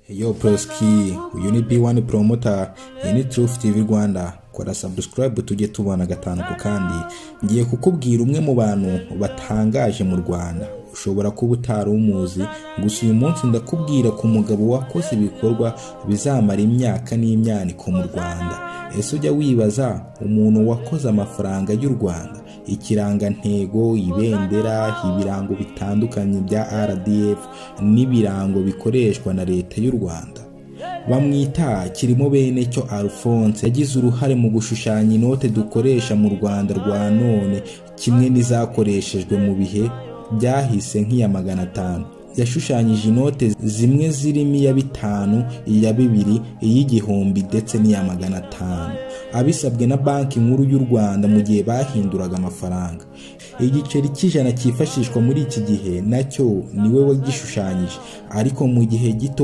Yo Proski, uyu ni B1 Promoter, iyi ni Truth TV Rwanda. Kora subscribe tujye tubana gatanu ku kandi. Ngiye kukubwira umwe mu bantu batangaje mu Rwanda. Ushobora kuba utari umuzi, gusa uyu munsi ndakubwira ku mugabo wakoze ibikorwa bizamara imyaka n'imyaniko mu Rwanda. Ese ujya wibaza umuntu wakoze amafaranga y'u Rwanda, ikirangantego, ibendera, ibirango bitandukanye bya RDF n'ibirango bikoreshwa na leta y'u Rwanda? Bamwita kirimo bene cyo Alphonse. Yagize uruhare mu gushushanya inote dukoresha mu Rwanda rwa none, kimwe n'izakoreshejwe mu bihe byahise nk'iya 500. Yashushanyije inote zimwe zirimo iya 5, iya 2, iy'igihumbi ndetse n'iya 500, abisabwe na banki nkuru y'u Rwanda mu gihe bahinduraga amafaranga. Igiceri cy'ijana cyifashishwa muri iki gihe nacyo niwe wagishushanyije, ariko mu gihe gito